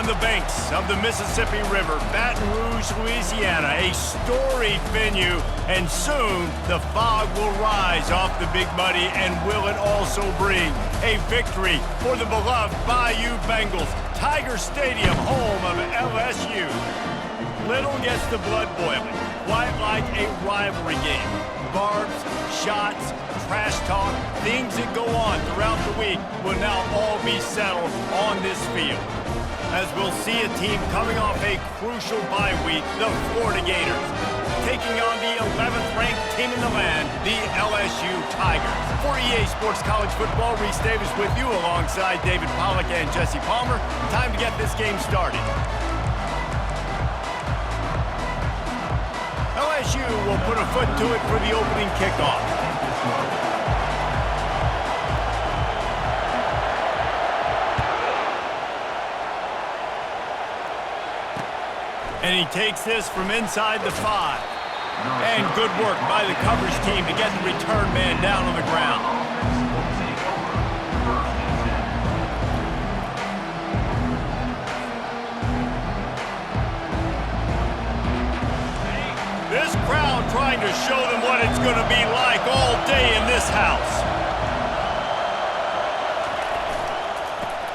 On the banks of the Mississippi River, Baton Rouge, Louisiana, a storied venue, and soon the fog will rise off the Big Muddy, and will it also bring a victory for the beloved Bayou Bengals. Tiger Stadium, home of LSU. Little gets the blood boiling, quite like a rivalry game. Barbs, shots, trash talk, things that go on throughout the week will now all be settled on this field, as we'll see a team coming off a crucial bye week, the Florida Gators, taking on the 11th ranked team in the land, the LSU Tigers. For EA Sports College Football, Reese Davis with you alongside David Pollack and Jesse Palmer. Time to get this game started. LSU will put a foot to it for the opening kickoff. And he takes this from inside the 5. And good work by the coverage team to get the return man down on the ground. This crowd trying to show them what it's going to be like all day in this house.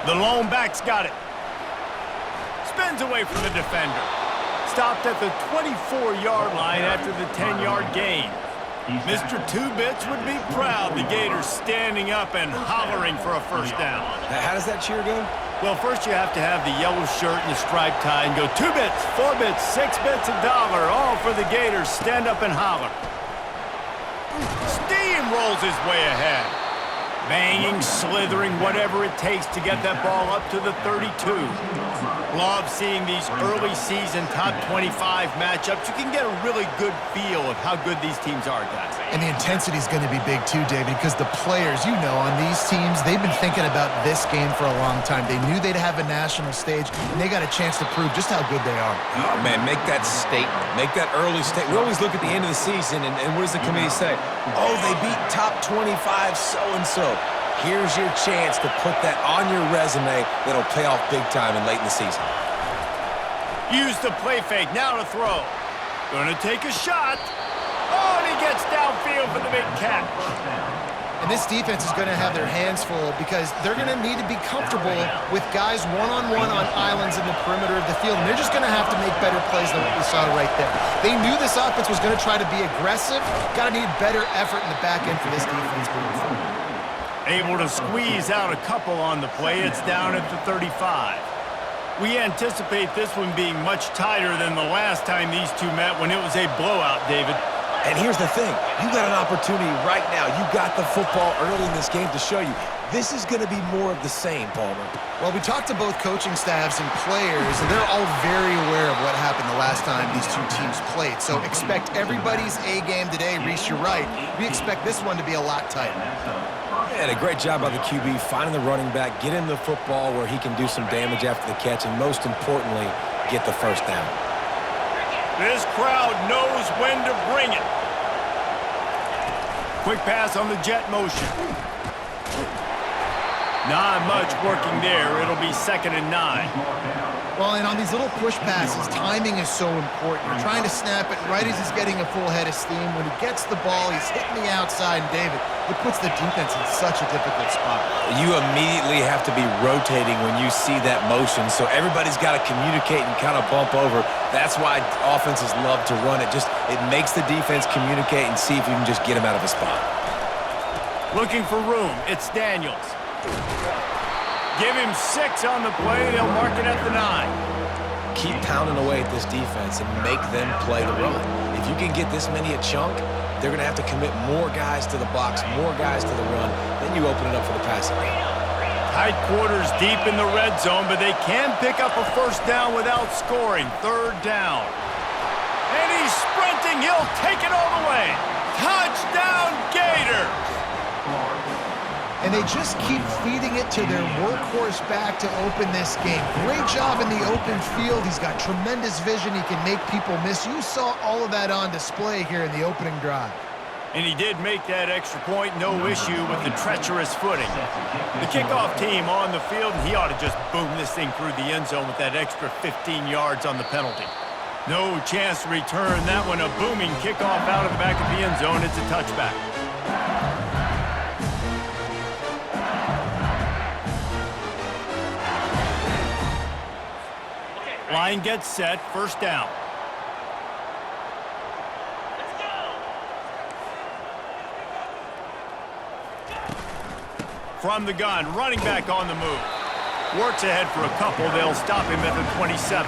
The lone back's got it. Spins away from the defender. Stopped at the 24-yard line after the 10-yard gain. Mr. Two-Bits would be proud. The Gators standing up and hollering for a first down. How does that cheer go? Well, first you have to have the yellow shirt and the striped tie and go 2 bits, 4 bits, 6 bits, $1, all for the Gators. Stand up and holler. Steamrolls his way ahead. Banging, slithering, whatever it takes to get that ball up to the 32. Love seeing these early season top 25 matchups. You can get a really good feel of how good these teams are, guys. And the intensity is going to be big too, David, because the players, you know, on these teams, they've been thinking about this game for a long time. They knew they'd have a national stage, and they got a chance to prove just how good they are. Oh, man, make that statement. Make that early statement. We always look at the end of the season, and what does the committee say? Oh, they beat top 25 so-and-so. Here's your chance to put that on your resume that'll pay off big time and late in the season. Use the play fake, now to throw. Gonna take a shot. Oh, and he gets downfield for the big catch. And this defense is going to have their hands full because they're going to need to be comfortable with guys one-on-one on islands in the perimeter of the field. And they're just going to have to make better plays than what we saw right there. They knew this offense was going to try to be aggressive. Got to need better effort in the back end for this defense moving forward. Able to squeeze out a couple on the play. It's down at the 35. We anticipate this one being much tighter than the last time these two met when it was a blowout, David. And here's the thing. You got an opportunity right now. You got the football early in this game to show you. This is going to be more of the same, Palmer. Well, we talked to both coaching staffs and players, and they're all very aware of what happened the last time these two teams played. So expect everybody's A game today. Reese, you're right. We expect this one to be a lot tighter. And a great job by the QB finding the running back, get him the football where he can do some damage after the catch, and most importantly, get the first down. This crowd knows when to bring it. Quick pass on the jet motion. Not much working there. It'll be 2nd and 9. Well, and on these little push passes, timing is so important. You're trying to snap it right as he's getting a full head of steam. When he gets the ball, he's hitting the outside, and David, it puts the defense in such a difficult spot. You immediately have to be rotating when you see that motion, so everybody's got to communicate and kind of bump over. That's why offenses love to run it. It makes the defense communicate and see if you can just get him out of a spot. Looking for room. It's Daniels. Give him 6 on the play. They'll mark it at the 9. Keep pounding away at this defense and make them play the run. If you can get this many a chunk, they're going to have to commit more guys to the box, more guys to the run. Then you open it up for the passing game. Tight quarters deep in the red zone, but they can pick up a first down without scoring. 3rd down. And he's sprinting. He'll take it all the way. Touchdown, Gators! And they just keep feeding it to their workhorse back to open this game. Great job in the open field. He's got tremendous vision. He can make people miss. You saw all of that on display here in the opening drive. And he did make that extra point, no issue with the treacherous footing. The kickoff team on the field, and he ought to just boom this thing through the end zone with that extra 15 yards on the penalty. No chance to return that one. A booming kickoff out of the back of the end zone. It's a touchback. Line gets set, first down. From the gun, running back on the move. Works ahead for a couple. They'll stop him at the 27.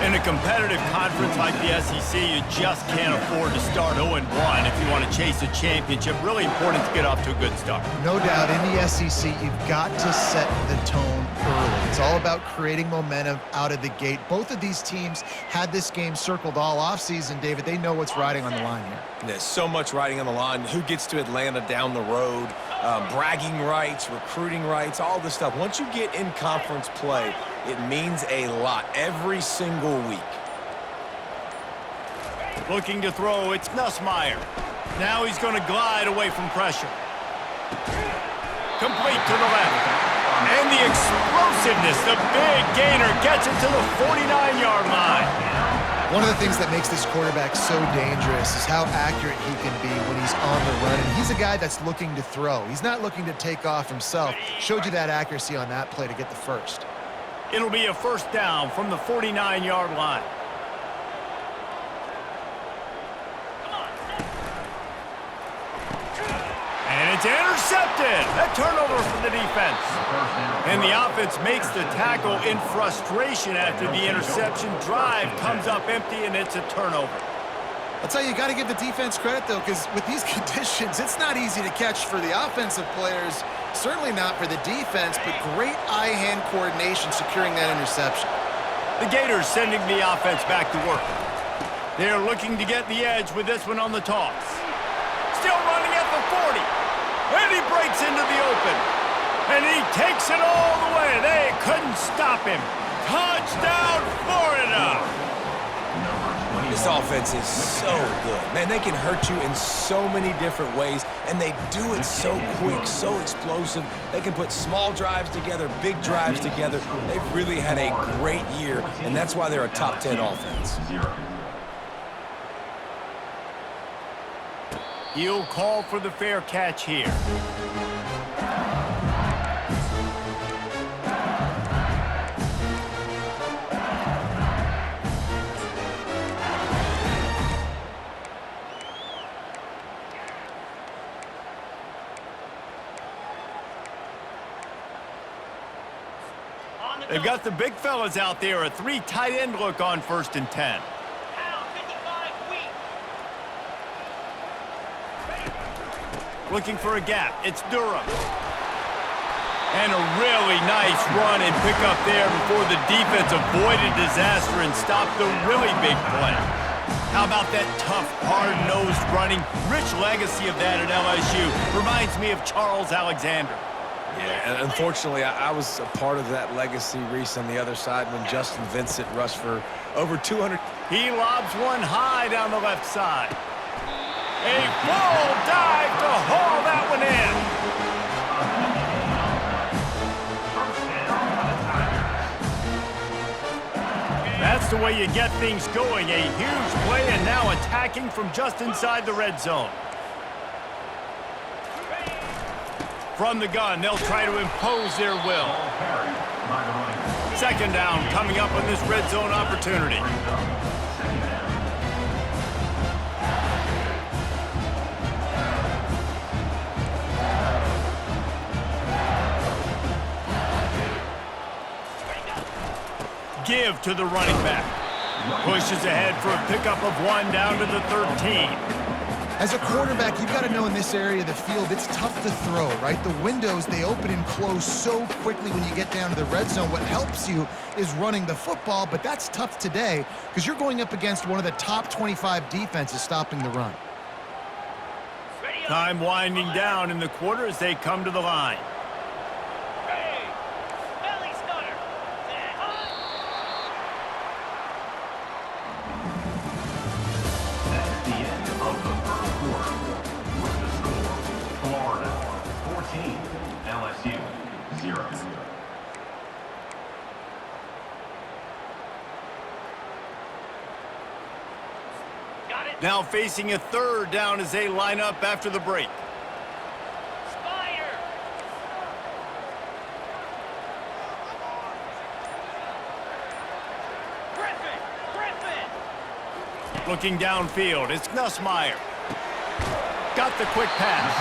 In a competitive conference like the SEC, you just can't afford to start 0-1 if you want to chase a championship. Really important to get off to a good start. No doubt, in the SEC, you've got to set the tone early. It's all about creating momentum out of the gate. Both of these teams had this game circled all offseason, David. They know what's riding on the line here. There's so much riding on the line. Who gets to Atlanta down the road? Bragging rights, recruiting rights, all this stuff. Once you get in conference play, it means a lot every single week. Looking to throw, it's Nussmeier. Now he's going to glide away from pressure. Complete to the left. And the explosiveness, the big gainer gets it to the 49-yard line. One of the things that makes this quarterback so dangerous is how accurate he can be when he's on the run. And he's a guy that's looking to throw. He's not looking to take off himself. Showed you that accuracy on that play to get the first. It'll be a first down from the 49-yard line. And it's intercepted. A turnover for the defense. And the offense makes the tackle in frustration after the interception. Drive comes up empty, and it's a turnover. I'll tell you, you got to give the defense credit, though, because with these conditions, it's not easy to catch for the offensive players. Certainly not for the defense, but great eye-hand coordination securing that interception. The Gators sending the offense back to work. They're looking to get the edge with this one on the toss. Still running at the 40. And he breaks into the open. And he takes it all the way. They couldn't stop him. Touchdown, Florida! This offense is so good. Man, they can hurt you in so many different ways, and they do it so quick, so explosive. They can put small drives together, big drives together. They've really had a great year, and that's why they're a top 10 offense. He'll call for the fair catch here. They've got the big fellas out there, a 3 tight end look on 1st and 10. Looking for a gap. It's Durham. And a really nice run and pick up there before the defense avoided disaster and stopped the really big play. How about that tough, hard-nosed running? Rich legacy of that at LSU. Reminds me of Charles Alexander. Yeah, and unfortunately, I was a part of that legacy, Reese, on the other side when Justin Vincent rushed for over 200. He lobs one high down the left side. A full dive to haul that one in. That's the way you get things going. A huge play, and now attacking from just inside the red zone. From the gun, they'll try to impose their will. 2nd down coming up on this red zone opportunity. Give to the running back. Pushes ahead for a pickup of 1 down to the 13. As a quarterback, you've got to know in this area of the field, it's tough to throw, right? The windows, they open and close so quickly when you get down to the red zone. What helps you is running the football, but that's tough today because you're going up against one of the top 25 defenses stopping the run. Time winding down in the quarter as they come to the line. Now facing a third down as they line up after the break. Looking downfield, it's Nussmeier. Got the quick pass.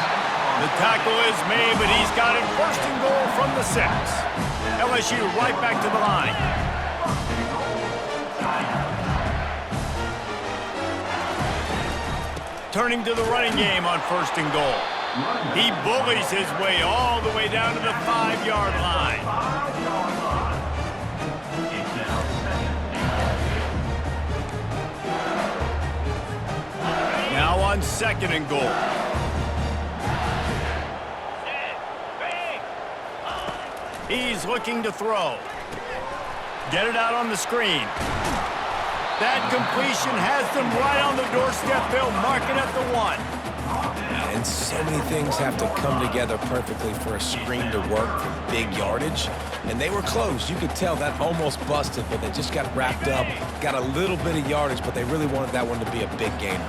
The tackle is made, but he's got it first and goal from the 6. LSU right back to the line. Turning to the running game on first and goal. He bullies his way all the way down to the 5-yard line. Now on second and goal. He's looking to throw. Get it out on the screen. That completion has them right on the doorstep. They'll mark it at the 1. And so many things have to come together perfectly for a screen to work for big yardage. And they were close. You could tell that almost busted, but they just got wrapped up, got a little bit of yardage, but they really wanted that one to be a big gainer.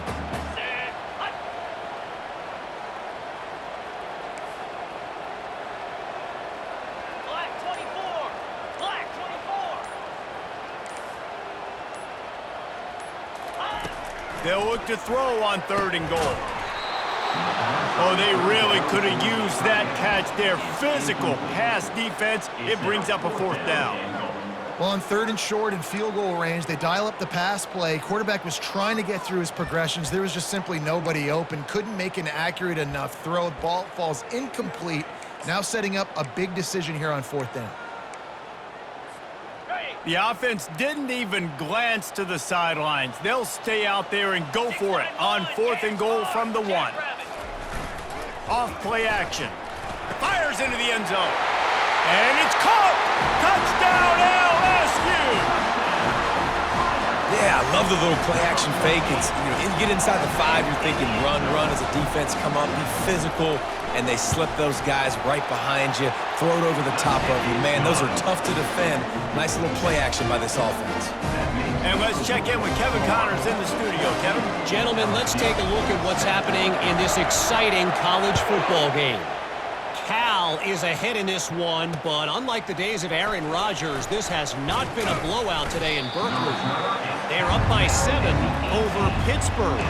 They'll look to throw on third and goal. Oh, they really could have used that catch there. Physical pass defense. It brings up a 4th down. Well, on third and short and field goal range, they dial up the pass play. Quarterback was trying to get through his progressions. There was just simply nobody open. Couldn't make an accurate enough throw. Ball falls incomplete. Now setting up a big decision here on 4th down. The offense didn't even glance to the sidelines. They'll stay out there and go for it on 4th and goal from the 1. Off play action. Fires into the end zone. And it's caught! Touchdown LSU! Yeah, I love the little play action fake. It's, you get inside the 5, you're thinking run as a defense, come up, be physical, and they slip those guys right behind you, throw it over the top of you. Man, those are tough to defend. Nice little play action by this offense. And let's check in with Kevin Connors in the studio. Kevin? Gentlemen, let's take a look at what's happening in this exciting college football game. Cal is ahead in this one, but unlike the days of Aaron Rodgers, this has not been a blowout today in Berkeley. They're up by 7 over Pittsburgh.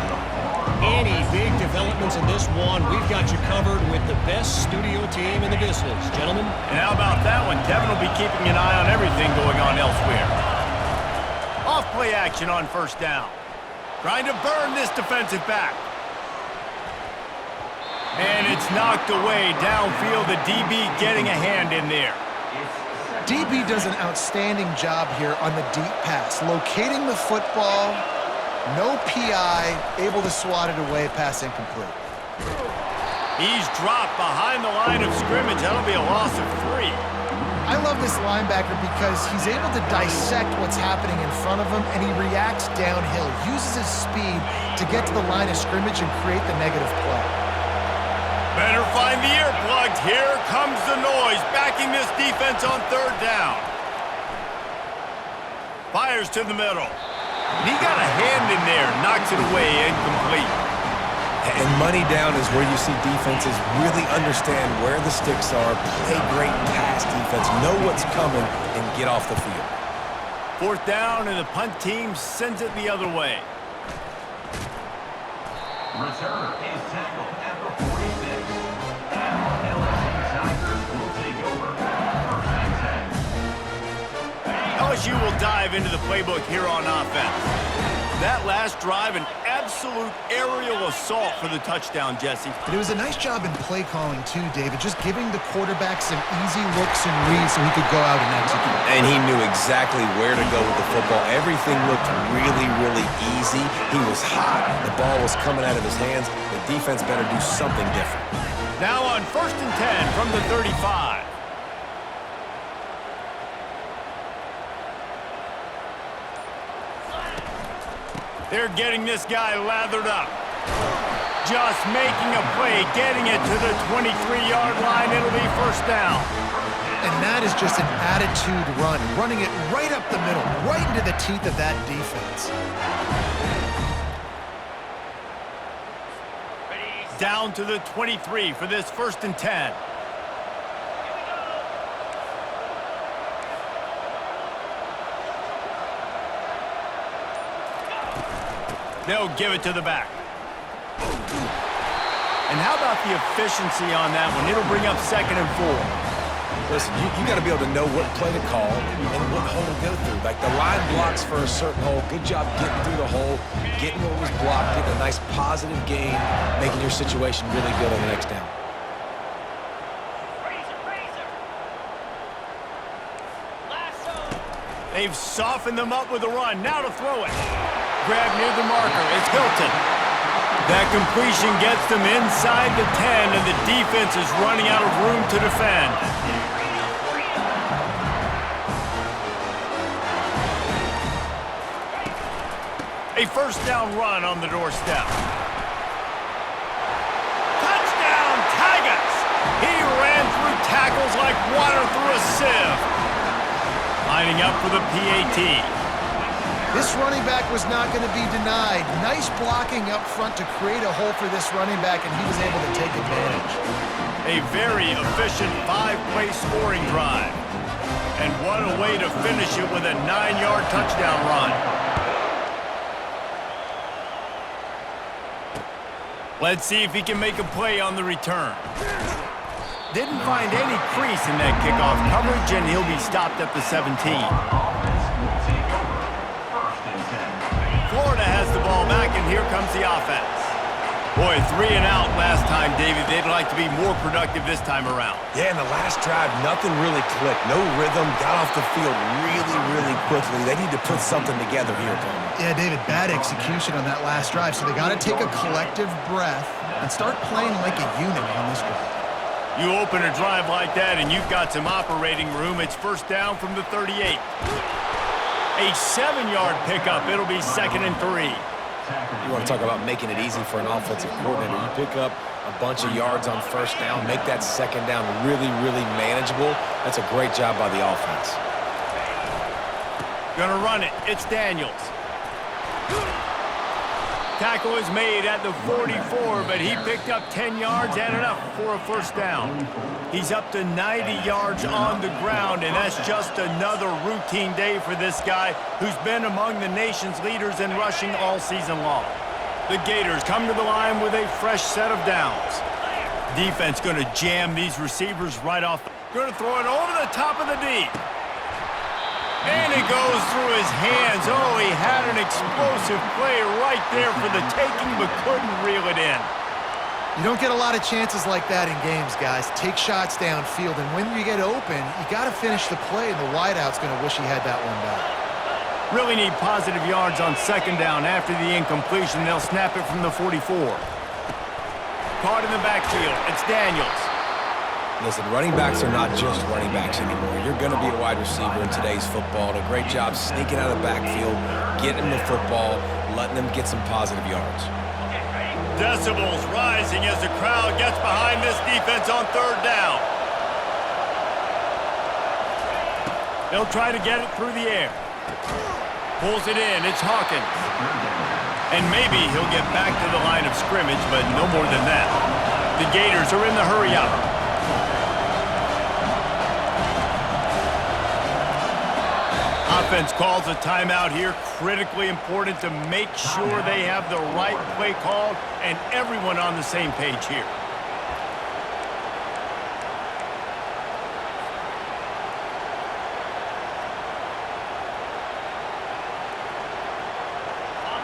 Any big developments in this one, we've got you covered with the best studio team in the business. Gentlemen? And how about that one? Kevin will be keeping an eye on everything going on elsewhere. Off play action on first down. Trying to burn this defensive back. And it's knocked away downfield. The DB getting a hand in there. DB does an outstanding job here on the deep pass. Locating the football, no PI, able to swat it away, pass incomplete. He's dropped behind the line of scrimmage. That'll be a loss of 3. I love this linebacker because he's able to dissect what's happening in front of him, and he reacts downhill, uses his speed to get to the line of scrimmage and create the negative play. Better find the earplugs. Here comes the noise, backing this defense on third down. Fires to the middle. He got a hand in there, knocks it away, incomplete. And money down is where you see defenses really understand where the sticks are, play great pass defense, know what's coming, and get off the field. 4th down, and the punt team sends it the other way. Return is tackled at the 46. Now LSU Tigers will take over. LSU will dive into the playbook here on offense. That last drive, an absolute aerial assault for the touchdown, Jesse. But it was a nice job in play calling too, David, just giving the quarterback some easy looks and reads so he could go out and execute. And he knew exactly where to go with the football. Everything looked really, really easy. He was hot. The ball was coming out of his hands. The defense better do something different. Now on 1st and 10 from the 35. They're getting this guy lathered up. Just making a play, getting it to the 23-yard line. It'll be first down. And that is just an attitude run, running it right up the middle, right into the teeth of that defense. down to the 23 for this 1st and 10. They'll give it to the back. And how about the efficiency on that one? It'll bring up 2nd and 4. Listen, you got to be able to know what play to call and what hole to go through. Like the line blocks for a certain hole. Good job getting through the hole, getting what was blocked, getting a nice positive gain, making your situation really good on the next down. They've softened them up with a run. Now to throw it. Grab near the marker. It's Hilton. That completion gets them inside the 10, and the defense is running out of room to defend. A 1st down run on the doorstep. Touchdown, Tigers! He ran through tackles like water through a sieve. Lining up for the PAT. This running back was not going to be denied. Nice blocking up front to create a hole for this running back, and he was able to take advantage. A very efficient 5-play scoring drive. And what a way to finish it with a 9-yard touchdown run. Let's see if he can make a play on the return. Didn't find any crease in that kickoff coverage, and he'll be stopped at the 17. Florida has the ball back, and here comes the offense. Boy, 3 and out last time, David. They'd like to be more productive this time around. Yeah, in the last drive, nothing really clicked. No rhythm, got off the field really quickly. They need to put something together here, Tony. Yeah, David, bad execution on that last drive, so they got to take a collective breath and start playing like a unit on this drive. You open a drive like that, and you've got some operating room. It's 1st down from the 38. A 7-yard pickup. It'll be 2nd and 3. You want to talk about making it easy for an offensive coordinator. You pick up a bunch of yards on 1st down, make that 2nd down really manageable. That's a great job by the offense. Gonna run it. It's Daniels. Tackle is made at the 44, but he picked up 10 yards and enough for a 1st down. He's up to 90 yards on the ground, and that's just another routine day for this guy who's been among the nation's leaders in rushing all season long. The Gators come to the line with a fresh set of downs. Defense going to jam these receivers right off. Going to throw it over the top of the deep. And it goes through his hands. Oh, he had an explosive play right there for the taking, but couldn't reel it in. You don't get a lot of chances like that in games, guys. Take shots downfield, and when you get open, you got to finish the play, and the wideout's going to wish he had that one back. Really need positive yards on 2nd down. After the incompletion, they'll snap it from the 44. Caught in the backfield. It's Daniels. Listen, running backs are not just running backs anymore. You're going to be a wide receiver in today's football. And a great job sneaking out of the backfield, getting them the football, letting them get some positive yards. Decibels rising as the crowd gets behind this defense on 3rd down. They'll try to get it through the air. Pulls it in. It's Hawkins. And maybe he'll get back to the line of scrimmage, but no more than that. The Gators are in the hurry-up. Offense calls a timeout here. Critically important to make sure they have the right play called and everyone on the same page here.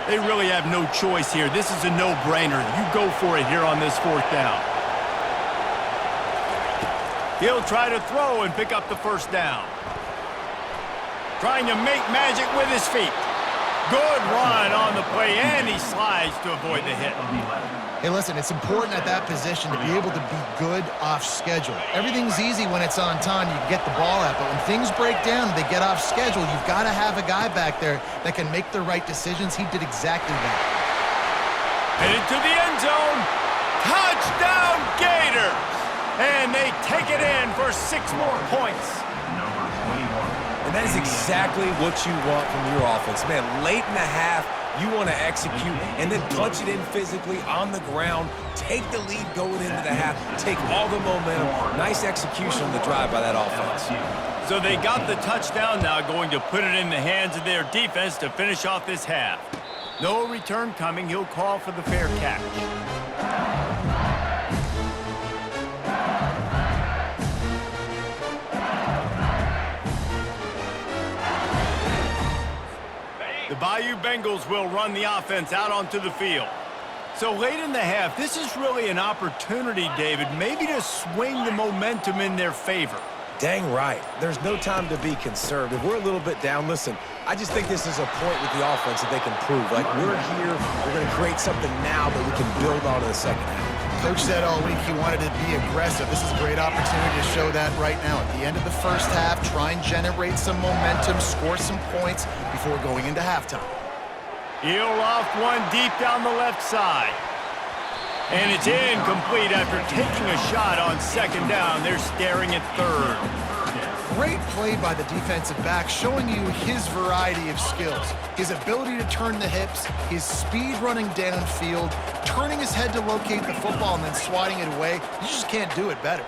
They really have no choice here. This is a no-brainer. You go for it here on this 4th down. He'll try to throw and pick up the 1st down. Trying to make magic with his feet. Good run on the play, and he slides to avoid the hit. Hey, listen, it's important at that position to be able to be good off schedule. Everything's easy when it's on time. You can get the ball out, but when things break down, they get off schedule. You've got to have a guy back there that can make the right decisions. He did exactly that. Headed to the end zone. Touchdown, Gators! And they take it in for 6 more points. And that is exactly what you want from your offense. Man, late in the half, You want to execute and then punch it in physically on the ground, take the lead going into the half, take all the momentum. Nice execution on the drive by that offense. So they got the touchdown, now going to put it in the hands of their defense to finish off this half. No return coming. He'll call for the fair catch. The Bayou Bengals will run the offense out onto the field. So late in the half, this is really an opportunity, David, maybe to swing the momentum in their favor. Dang right. There's no time to be conservative. We're a little bit down. Listen, I just think this is a point with the offense that they can prove. Like, we're here, we're going to create something now that we can build on in the second half. Coach said all week he wanted to be aggressive. This is a great opportunity to show that right now. At the end of the first half, try and generate some momentum, score some points before going into halftime. He'll loft one deep down the left side. And it's incomplete after taking a shot on second down. They're staring at third. Great play by the defensive back, showing you his variety of skills. His ability to turn the hips, his speed running downfield, turning his head to locate the football and then swatting it away. You just can't do it better.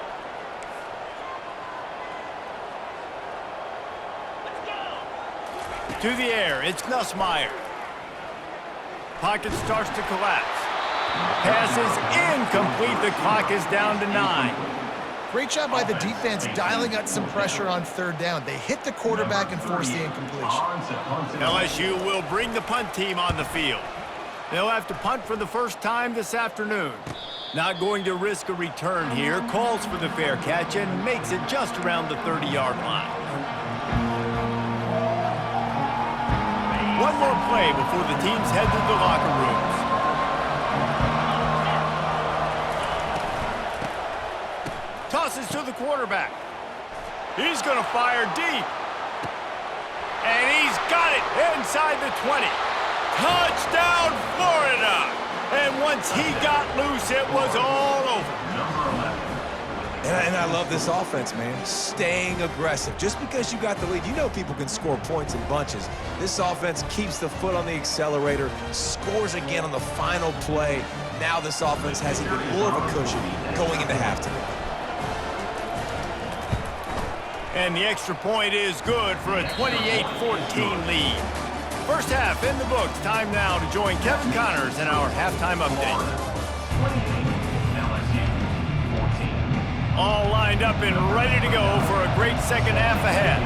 To the air, it's Nussmeier. Pocket starts to collapse. Pass is incomplete. The clock is down to 9. Great job by the defense dialing up some pressure on third down. They hit the quarterback and forced the incompletion. LSU will bring the punt team on the field. They'll have to punt for the first time this afternoon. Not going to risk a return here. Calls for the fair catch and makes it just around the 30-yard line. One more play before the teams head to the locker rooms. Tosses to the quarterback. He's going to fire deep. And he's got it inside the 20. Touchdown, Florida! And once he got loose, it was all over. And I love this offense, man. Staying aggressive. Just because you got the lead, you know people can score points in bunches. This offense keeps the foot on the accelerator, scores again on the final play. Now this offense has even more of a cushion going into halftime. And the extra point is good for a 28-14 lead. First half in the books. Time now to join Kevin Connors in our halftime update. All lined up and ready to go for a great second half ahead.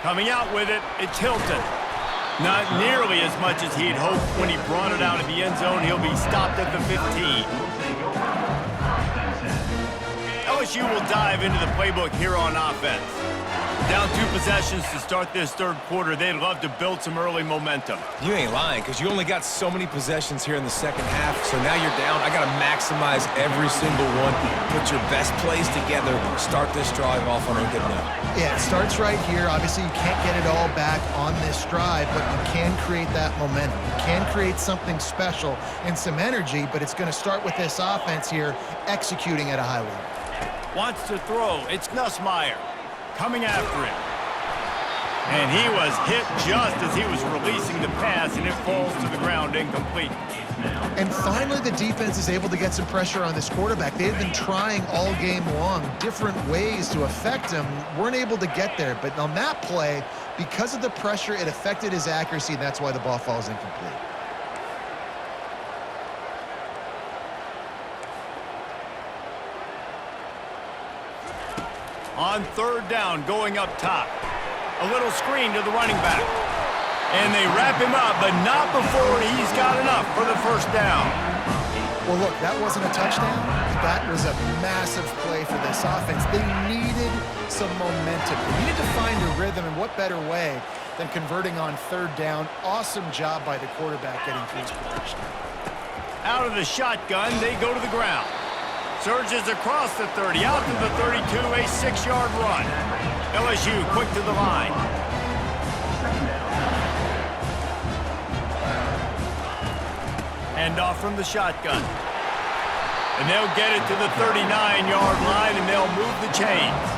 Coming out with it, it's Hilton. Not nearly as much as he'd hoped when he brought it out of the end zone. He'll be stopped at the 15. LSU will dive into the playbook here on offense. Down 2 possessions to start this third quarter. They'd love to build some early momentum. You ain't lying, because you only got so many possessions here in the second half, so now you're down. I got to maximize every single one. Put your best plays together. Start this drive off on a good note. Yeah, it starts right here. Obviously, you can't get it all back on this drive, but you can create that momentum. You can create something special and some energy, but it's going to start with this offense here executing at a high level. Wants to throw. It's Nussmeier coming after him. And he was hit just as he was releasing the pass, and it falls to the ground incomplete. And finally, the defense is able to get some pressure on this quarterback. They've been trying all game long different ways to affect him. Weren't able to get there. But on that play, because of the pressure, it affected his accuracy, and that's why the ball falls incomplete. On third down, going up top. A little screen to the running back. And they wrap him up, but not before he's got enough for the first down. Well, look, that wasn't a touchdown. That was a massive play for this offense. They needed some momentum. They needed to find a rhythm, and what better way than converting on third down. Awesome job by the quarterback getting through his progression. Out of the shotgun, they go to the ground. Surges across the 30, out to the 32, a 6-yard run. LSU quick to the line. Hand off from the shotgun. And they'll get it to the 39-yard line, and they'll move the chains.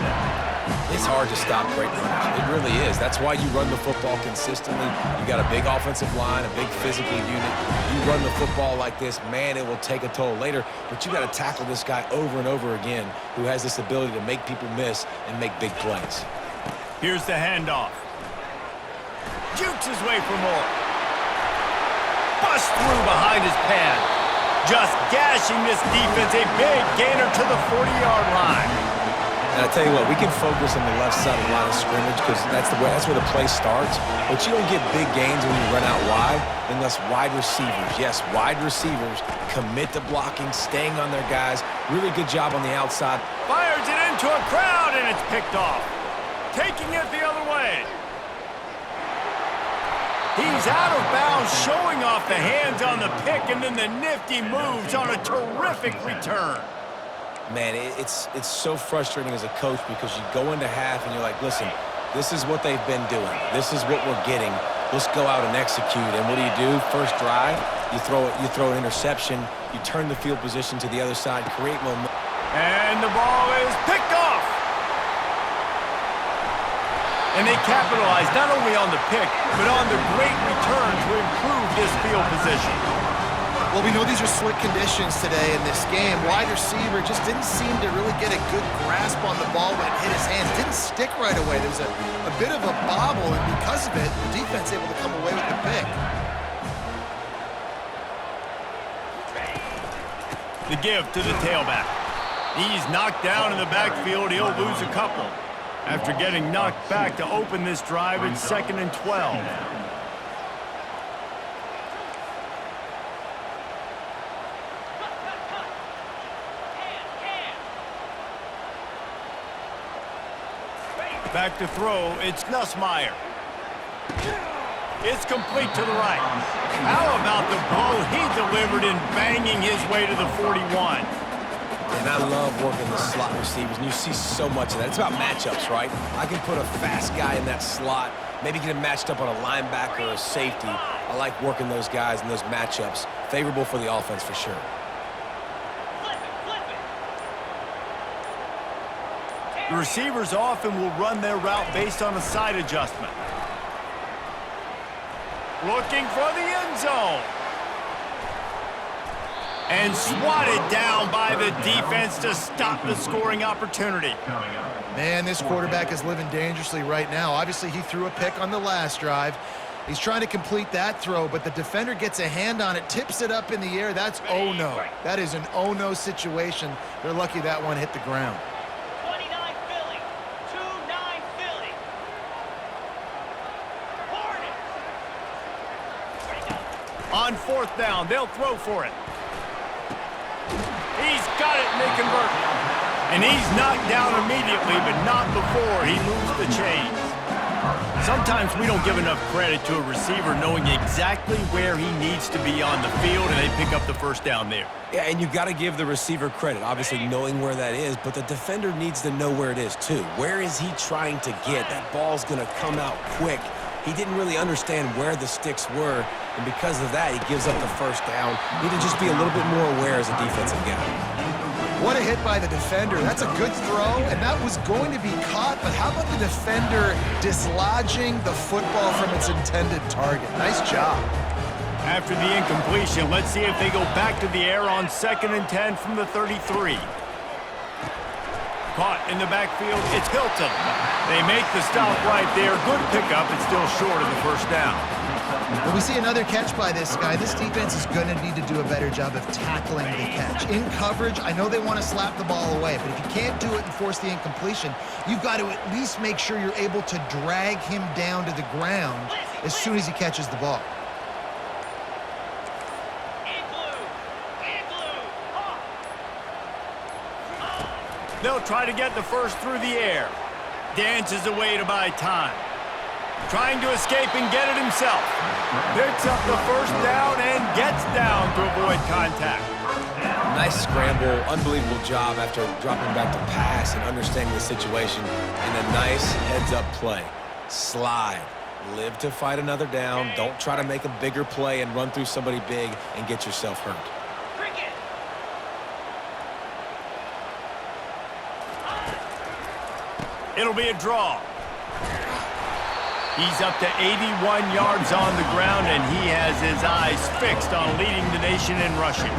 It's hard to stop great runners. It really is. That's why you run the football consistently. You got a big offensive line, a big physical unit. You run the football like this, man, it will take a toll later. But you got to tackle this guy over and over again who has this ability to make people miss and make big plays. Here's the handoff. Jukes his way for more. Bust through behind his pad. Just gashing this defense. A big gainer to the 40-yard line. And I tell you what, we can focus on the left side of the line of scrimmage because that's where the play starts. But you don't get big gains when you run out wide unless wide receivers, yes, wide receivers commit to blocking, staying on their guys. Really good job on the outside. Fires it into a crowd, and it's picked off. Taking it the other way. He's out of bounds, showing off the hands on the pick, and then the nifty moves on a terrific return. Man, it's so frustrating as a coach because you go into half and you're like, listen, this is what they've been doing. This is what we're getting. Let's go out and execute. And what do? First drive, you throw an interception, you turn the field position to the other side, create momentum. And the ball is picked off. And they capitalize not only on the pick, but on the great return to improve this field position. Well, we know these are slick conditions today in this game. Wide receiver just didn't seem to really get a good grasp on the ball when it hit his hands. Didn't stick right away. There was a bit of a bobble, and because of it, the defense able to come away with the pick. The give to the tailback. He's knocked down in the backfield. He'll lose a couple. After getting knocked back to open this drive, it's 2nd and 12. Back to throw, it's Nussmeier. It's complete to the right. How about the blow he delivered in banging his way to the 41? And I love working the slot receivers, and you see so much of that. It's about matchups, right? I can put a fast guy in that slot, maybe get him matched up on a linebacker or a safety. I like working those guys in those matchups. Favorable for the offense for sure. The receivers often will run their route based on a side adjustment. Looking for the end zone. And swatted down by the defense to stop the scoring opportunity. Man, this quarterback is living dangerously right now. Obviously, he threw a pick on the last drive. He's trying to complete that throw, but the defender gets a hand on it, tips it up in the air. That's oh-no. That is an oh-no situation. They're lucky that one hit the ground. 29 Philly, 2-9 Philly. Hornets. On 4th down, they'll throw for it. He's got it, and they convert. And he's knocked down immediately, but not before he moves the chains. Sometimes we don't give enough credit to a receiver knowing exactly where he needs to be on the field, and they pick up the first down there. Yeah, and you got to give the receiver credit, obviously knowing where that is, but the defender needs to know where it is too. Where is he trying to get? That ball's going to come out quick. He didn't really understand where the sticks were, and because of that, he gives up the first down. Need to just be a little bit more aware as a defensive guy. What a hit by the defender. That's a good throw, and that was going to be caught, but how about the defender dislodging the football from its intended target? Nice job. After the incompletion, let's see if they go back to the air on 2nd and 10 from the 33. Caught in the backfield, it's Hilton. They make the stop right there. Good pickup, it's still short of the first down. When we see another catch by this guy, this defense is going to need to do a better job of tackling the catch. In coverage, I know they want to slap the ball away, but if you can't do it and force the incompletion, you've got to at least make sure you're able to drag him down to the ground as soon as he catches the ball. They'll try to get the first through the air. Dances away to buy time. Trying to escape and get it himself. Picks up the first down and gets down to avoid contact. Nice scramble, unbelievable job after dropping back to pass and understanding the situation. And a nice heads-up play. Slide. Live to fight another down. Don't try to make a bigger play and run through somebody big and get yourself hurt. It'll be a draw. He's up to 81 yards on the ground, and he has his eyes fixed on leading the nation in rushing.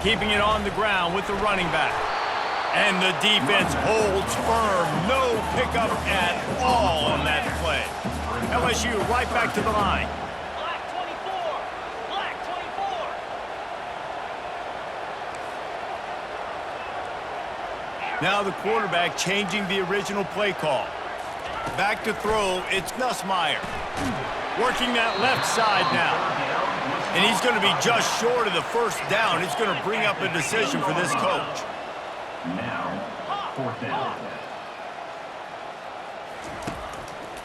Keeping it on the ground with the running back. And the defense holds firm. No pickup at all on that play. LSU right back to the line. Black 24. Black 24. Now the quarterback changing the original play call. Back to throw, it's Nussmeier. Working that left side now. And he's going to be just short of the first down. It's going to bring up a decision for this coach. Now, fourth down.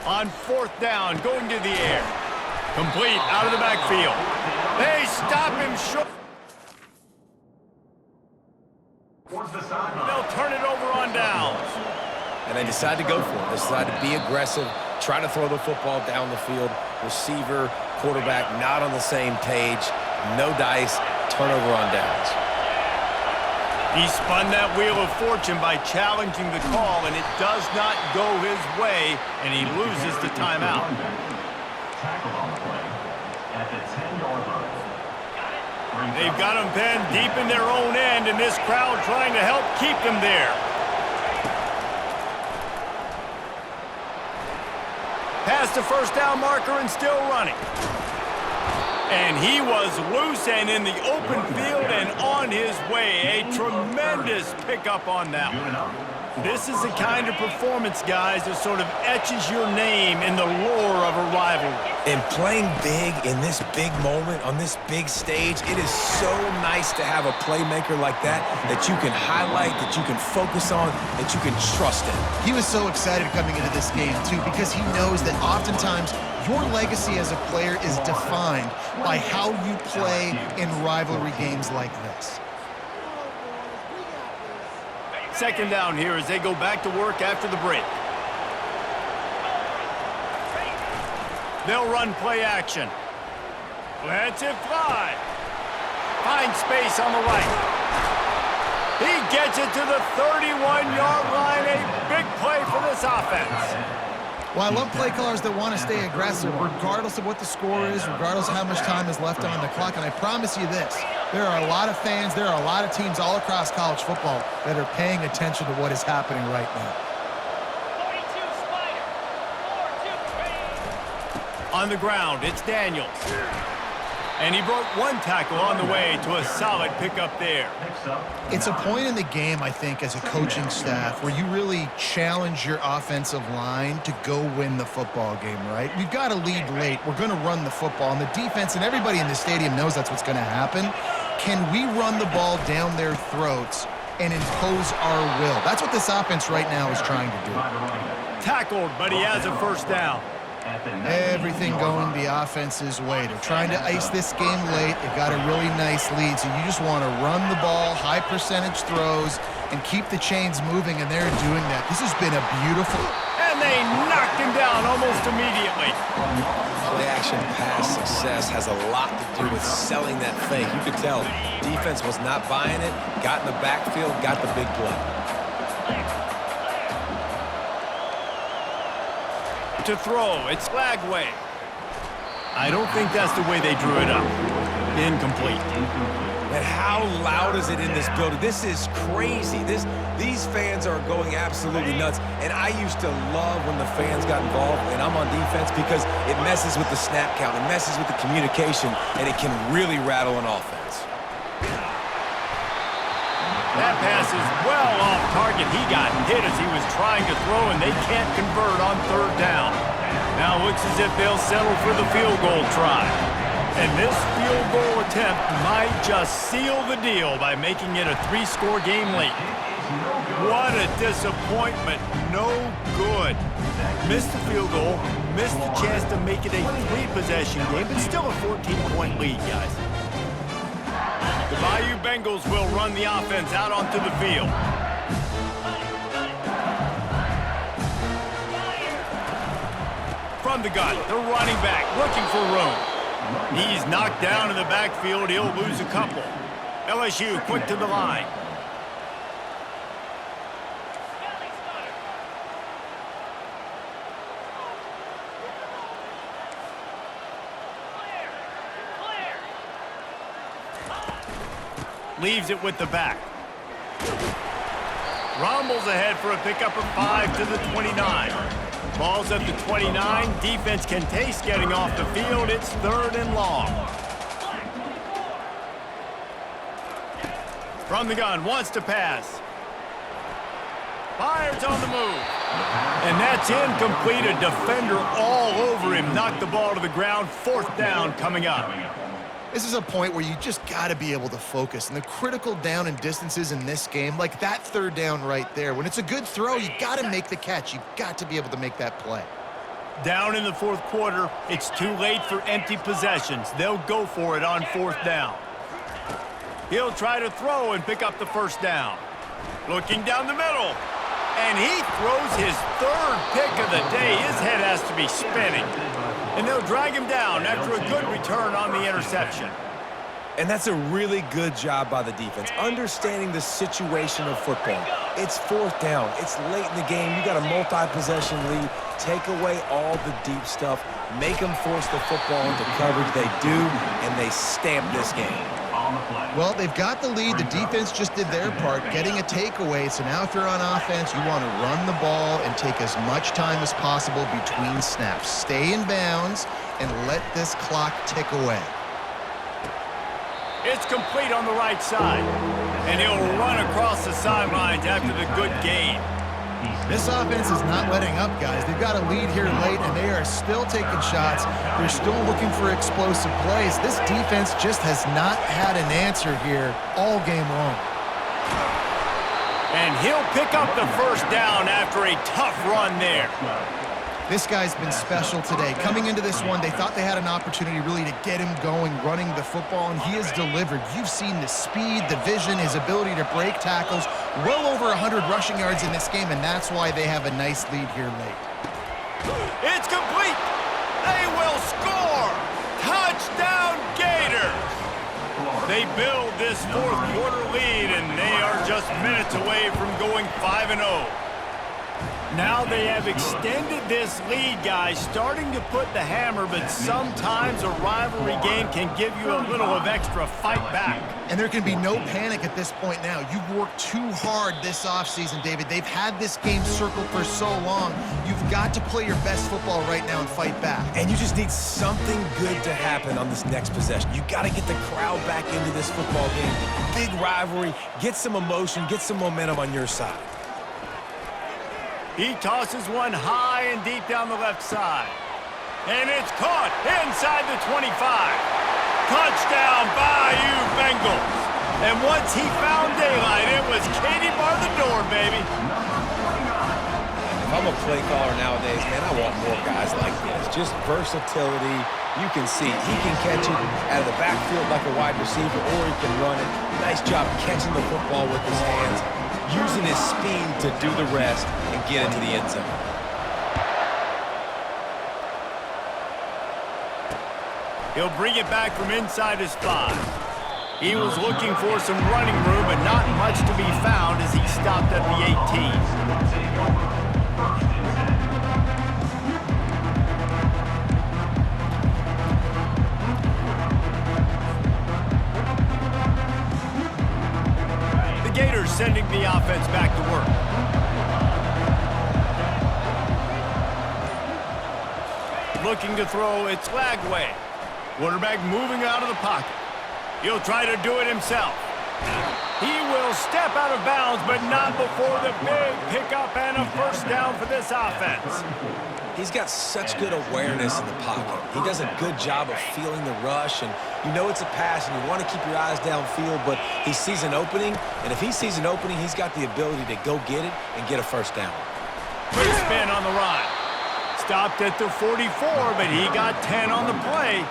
On fourth down, going to the air. Complete out of the backfield. They stop him short. Towards the sideline. They'll turn it over on downs. And they decide to go for it. They decide to be aggressive, try to throw the football down the field. Receiver, quarterback not on the same page. No dice, turnover on downs. He spun that wheel of fortune by challenging the call, and it does not go his way, and he loses the timeout. Tackle on the play at the 10-yard line. They've got him pinned deep in their own end, and this crowd trying to help keep them there. Past the first down marker and still running. And he was loose and in the open field and on his way. A tremendous pickup on that one. This is the kind of performance, guys, that sort of etches your name in the lore of a rivalry. And playing big in this big moment, on this big stage, it is so nice to have a playmaker like that you can highlight, that you can focus on, that you can trust in. He was so excited coming into this game, too, because he knows that oftentimes your legacy as a player is defined by how you play in rivalry games like this. Second down here as they go back to work after the break. They'll run play action. Lets it fly. Finds space on the right. He gets it to the 31-yard line. A big play for this offense. Well, I love play callers that want to stay aggressive regardless of what the score is, regardless of how much time is left on the clock. And I promise you this, there are a lot of fans, there are a lot of teams all across college football that are paying attention to what is happening right now. 42 Spider. 4-2. On the ground, it's Daniels. And he broke one tackle on the way to a solid pickup there. It's a point in the game, I think, as a coaching staff where you really challenge your offensive line to go win the football game, right? We've got to lead late. We're going to run the football. And the defense and everybody in the stadium knows that's what's going to happen. Can we run the ball down their throats and impose our will? That's what this offense right now is trying to do. Tackled, but he has a first down. Everything going the offense's way. They're trying to ice this game late. They've got a really nice lead, so you just want to run the ball, high percentage throws, and keep the chains moving, and they're doing that. This has been a beautiful... And they knocked him down almost immediately. Play-action pass success has a lot to do with selling that fake. You could tell defense was not buying it, got in the backfield, got the big play. To throw, it's Flagway. I don't think that's the way they drew it up. Incomplete. And how loud is it in this building? This is crazy. These fans are going absolutely nuts. And I used to love when the fans got involved, and I'm on defense, because it messes with the snap count, it messes with the communication, and it can really rattle an offense. That pass is well off target. He got hit as he was trying to throw, and they can't convert on third down. Now it looks as if they'll settle for the field goal try. And this field goal attempt might just seal the deal by making it a 3-score game late. What a disappointment. No good. Missed the field goal, missed the chance to make it a 3-possession game, but still a 14-point lead, guys. The Bayou Bengals will run the offense out onto the field. From the gun, the running back looking for room. He's knocked down in the backfield. He'll lose a couple. LSU quick to the line. Leaves it with the back. Rumbles ahead for a pickup of 5 to the 29. Ball's at the 29. Defense can taste getting off the field. It's 3rd and long. From the gun, wants to pass. Fires on the move. And that's incomplete. A defender all over him. Knocked the ball to the ground. 4th down coming up. This is a point where you just got to be able to focus. And the critical down and distances in this game, like that 3rd down right there, when it's a good throw, you got to make the catch. You got to be able to make that play. Down in the 4th quarter, it's too late for empty possessions. They'll go for it on 4th down. He'll try to throw and pick up the 1st down. Looking down the middle. And he throws his 3rd pick of the day. His head has to be spinning. And they'll drag him down after a good return on the interception. And that's a really good job by the defense, understanding the situation of football. It's 4th down. It's late in the game. You got a multi-possession lead. Take away all the deep stuff. Make them force the football into coverage. They do, and they stamp this game. Well, they've got the lead. The defense just did their part, getting a takeaway. So now if you're on offense, you want to run the ball and take as much time as possible between snaps. Stay in bounds and let this clock tick away. It's complete on the right side. And he'll run across the sidelines after the good gain. This offense is not letting up, guys. They've got a lead here late, and they are still taking shots. They're still looking for explosive plays. This defense just has not had an answer here all game long. And he'll pick up the 1st down after a tough run there. This guy's been special today. Coming into this one, they thought they had an opportunity really to get him going, running the football, and he has delivered. You've seen the speed, the vision, his ability to break tackles. Well over 100 rushing yards in this game, and that's why they have a nice lead here late. It's complete. They will score. Touchdown, Gators. They build this 4th quarter lead, and they are just minutes away from going 5-0. Now they have extended this lead, guys, starting to put the hammer, but sometimes a rivalry game can give you a little of extra fight back. And there can be no panic at this point now. You've worked too hard this offseason, David. They've had this game circled for so long. You've got to play your best football right now and fight back. And you just need something good to happen on this next possession. You got to get the crowd back into this football game. Big rivalry. Get some emotion. Get some momentum on your side. He tosses one high and deep down the left side. And it's caught inside the 25. Touchdown, Bayou Bengals. And once he found daylight, it was Katie bar the door, baby. If I'm a play caller nowadays, man, I want more guys like this. Just versatility. You can see he can catch it out of the backfield like a wide receiver, or he can run it. Nice job catching the football with his hands, using his speed to do the rest and get into the end zone. He'll bring it back from inside his 5. He was looking for some running room, but not much to be found as he stopped at the 18. The Gators sending the offense back to work. Looking to throw, it's Lagway. Quarterback moving out of the pocket. He'll try to do it himself. He will step out of bounds, but not before the big pickup and a 1st down for this offense. He's got such good awareness in the pocket. He does a good job of feeling the rush, and you know it's a pass, and you want to keep your eyes downfield, but he sees an opening, and if he sees an opening, he's got the ability to go get it and get a 1st down. Quick spin on the run. Stopped at the 44, but he got 10 on the play.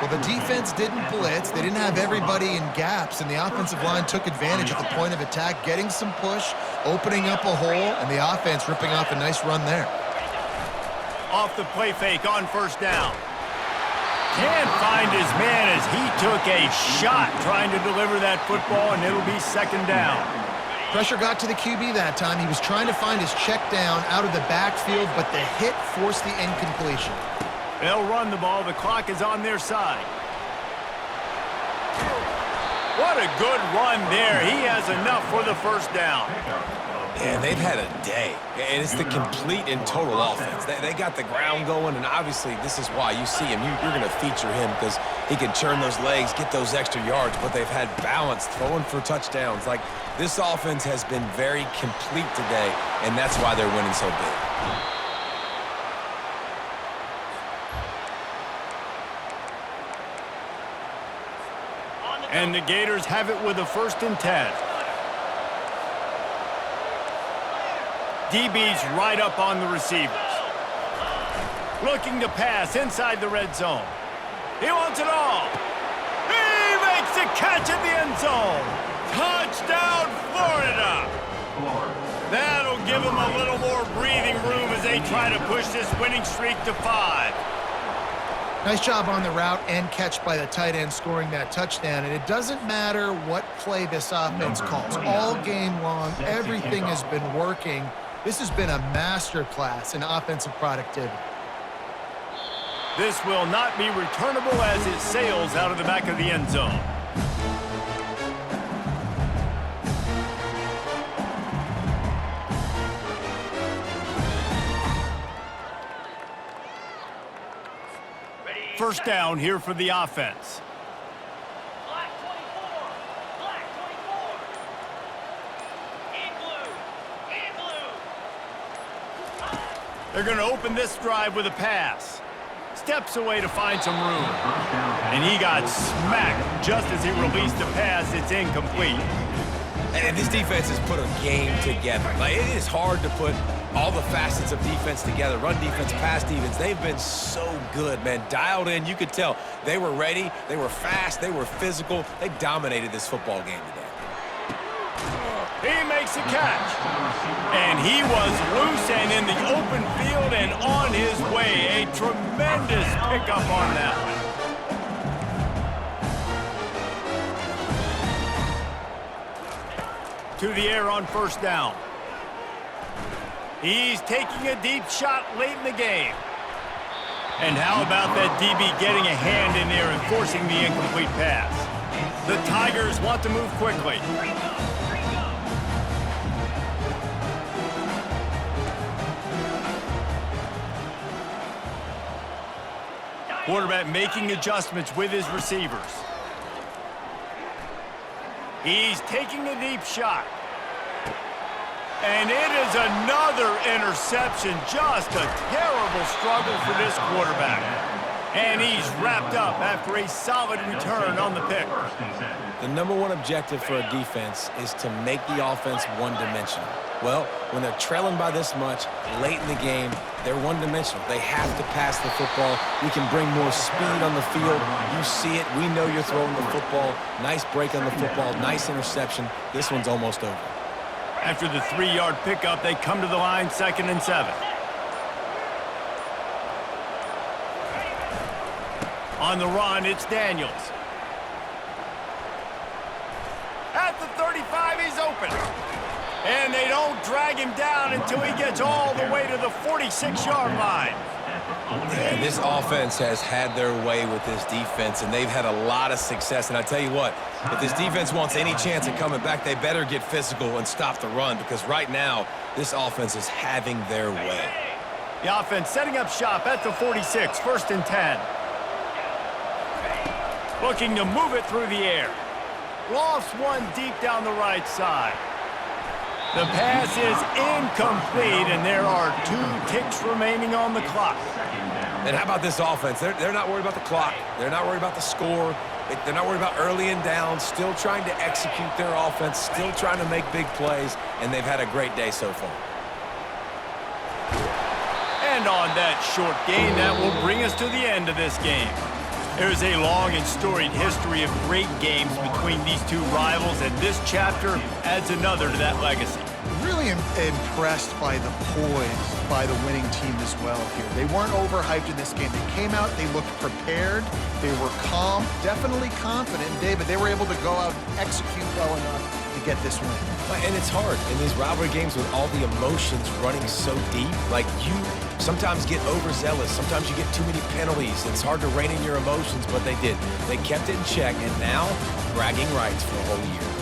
Well, the defense didn't blitz. They didn't have everybody in gaps, and the offensive line took advantage at the point of attack, getting some push, opening up a hole, and the offense ripping off a nice run there. Off the play fake on 1st down. Can't find his man as he took a shot trying to deliver that football, and it'll be second down. Pressure got to the QB that time. He was trying to find his check down out of the backfield, but the hit forced the incompletion. They'll run the ball. The clock is on their side. What a good run there. He has enough for the first down. Yeah, they've had a day, and it's the complete and total offense. They got the ground going, and obviously this is why you see him. You're going to feature him because he can churn those legs, get those extra yards, but they've had balance, throwing for touchdowns. Like, this offense has been very complete today, and that's why they're winning so big. And the Gators have it with a 1st and 10. DB's right up on the receivers. Looking to pass inside the red zone. He wants it all. He makes the catch in the end zone. Touchdown, Florida. That'll give them a little more breathing room as they try to push this winning streak to 5. Nice job on the route and catch by the tight end scoring that touchdown. And it doesn't matter what play this offense calls. All game long, everything has been working. This has been a masterclass in offensive productivity. This will not be returnable as it sails out of the back of the end zone. First down here for the offense. Black 24. Black 24. In blue. In blue. They're going to open this drive with a pass. Steps away to find some room. And he got smacked just as he released the pass. It's incomplete. And this defense has put a game together. Like, it is hard to put all the facets of defense together. Run defense, pass defense. They've been so good, man. Dialed in. You could tell they were ready. They were fast. They were physical. They dominated this football game today. He makes a catch. And he was loose and in the open field and on his way. A tremendous pickup on that one. To the air on first down. He's taking a deep shot late in the game. And how about that DB getting a hand in there and forcing the incomplete pass? The Tigers want to move quickly. Quarterback making adjustments with his receivers. He's taking a deep shot. And it is another interception. Just a terrible struggle for this quarterback. And he's wrapped up after a solid return on the pick. The number one objective for a defense is to make the offense one-dimensional. Well, when they're trailing by this much late in the game, they're one-dimensional. They have to pass the football. We can bring more speed on the field. You see it. We know you're throwing the football. Nice break on the football. Nice interception. This one's almost over. After the 3-yard pickup, they come to the line 2nd and 7. On the run, it's Daniels. At the 35, he's open. And they don't drag him down until he gets all the way to the 46-yard line. And this offense has had their way with this defense, and they've had a lot of success. And I tell you what, if this defense wants any chance of coming back, they better get physical and stop the run, because right now, this offense is having their way. The offense setting up shop at the 46, 1st and 10. Looking to move it through the air. Lofts one deep down the right side. The pass is incomplete, and there are 2 ticks remaining on the clock. And how about this offense? They're not worried about the clock. They're not worried about the score. They're not worried about early and down. Still trying to execute their offense. Still trying to make big plays, and they've had a great day so far. And on that short gain, that will bring us to the end of this game. There's a long and storied history of great games between these two rivals, and this chapter adds another to that legacy. Really really impressed by the poise by the winning team as well here. They weren't overhyped in this game. They came out, they looked prepared, they were calm, definitely confident. And David, they were able to go out and execute well enough to get this win. And it's hard in these rivalry games with all the emotions running so deep. Like, you sometimes get overzealous. Sometimes you get too many penalties. It's hard to rein in your emotions, but they did. They kept it in check, and now bragging rights for a whole year.